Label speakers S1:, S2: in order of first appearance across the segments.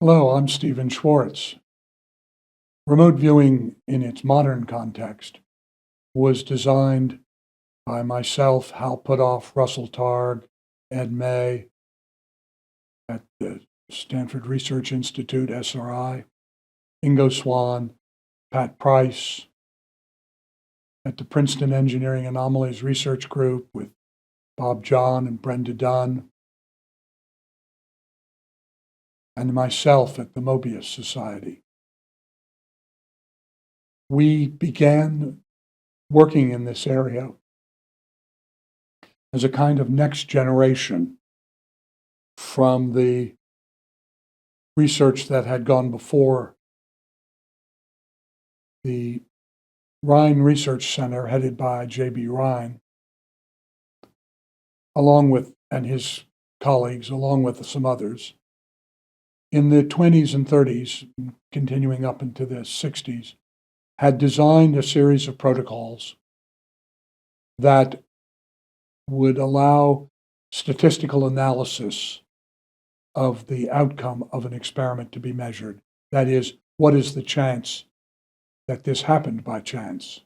S1: Hello, I'm Stephen Schwartz. Remote viewing in its modern context was designed by myself, Hal Puthoff, Russell Targ, Ed May at the Stanford Research Institute, SRI, Ingo Swan, Pat Price at the Princeton Engineering Anomalies Research Group with Bob John and Brenda Dunn, and myself at the Mobius Society. We began working in this area as a kind of next generation from the research that had gone before. The Rhine Research Center, headed by J.B. Rhine, and his colleagues, along with some others, in the 20s and 30s, continuing up into the 60s, had designed a series of protocols that would allow statistical analysis of the outcome of an experiment to be measured. That is, what is the chance that this happened by chance?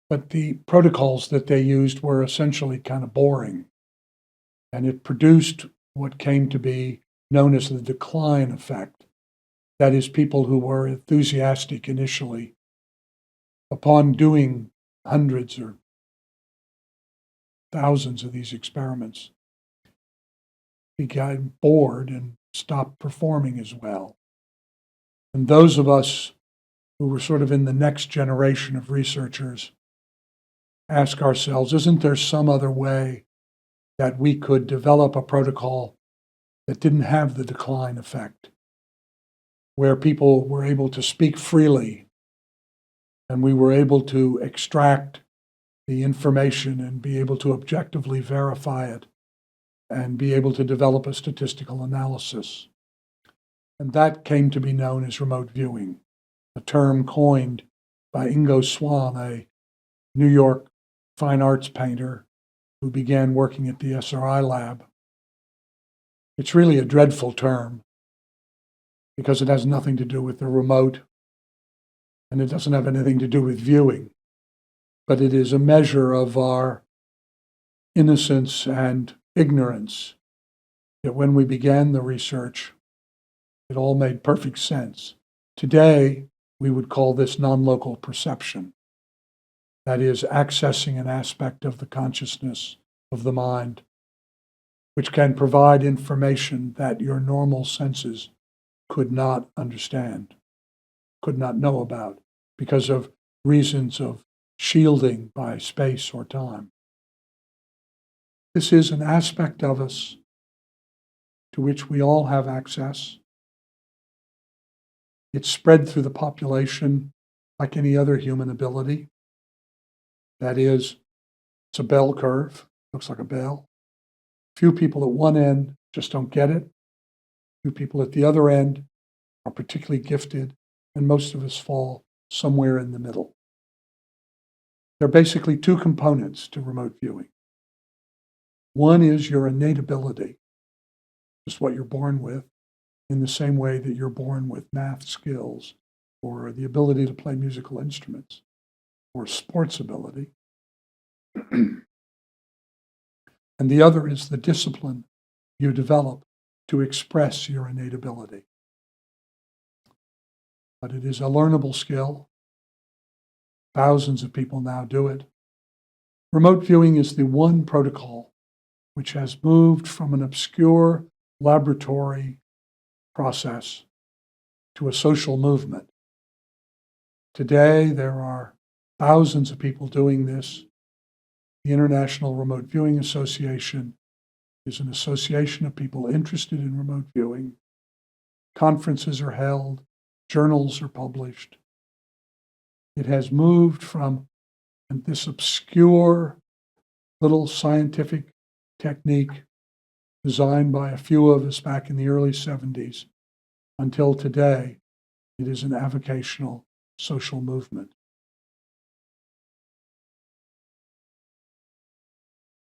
S1: But the protocols that they used were essentially kind of boring, and it produced what came to be known as the decline effect. That is, people who were enthusiastic initially, upon doing hundreds or thousands of these experiments, became bored and stopped performing as well. And those of us who were sort of in the next generation of researchers ask ourselves, isn't there some other way that we could develop a protocol that didn't have the decline effect, where people were able to speak freely and we were able to extract the information and be able to objectively verify it and be able to develop a statistical analysis? And that came to be known as remote viewing, a term coined by Ingo Swan, a New York fine arts painter who began working at the SRI lab. It's really a dreadful term because it has nothing to do with the remote, and it doesn't have anything to do with viewing, but it is a measure of our innocence and ignorance, that when we began the research, it all made perfect sense. Today, we would call this non-local perception. That is, accessing an aspect of the consciousness of the mind, which can provide information that your normal senses could not understand, could not know about, because of reasons of shielding by space or time. This is an aspect of us to which we all have access. It's spread through the population like any other human ability. That is, it's a bell curve, looks like a bell. Few people at one end just don't get it. Few people at the other end are particularly gifted, and most of us fall somewhere in the middle. There are basically two components to remote viewing. One is your innate ability, just what you're born with, in the same way that you're born with math skills or the ability to play musical instruments or sports ability. And the other is the discipline you develop to express your innate ability. But it is a learnable skill. Thousands of people now do it. Remote viewing is the one protocol which has moved from an obscure laboratory process to a social movement. Today, there are thousands of people doing this. The International Remote Viewing Association is an association of people interested in remote viewing. Conferences are held, journals are published. It has moved from this obscure little scientific technique designed by a few of us back in the early 70s until today. It is an avocational social movement.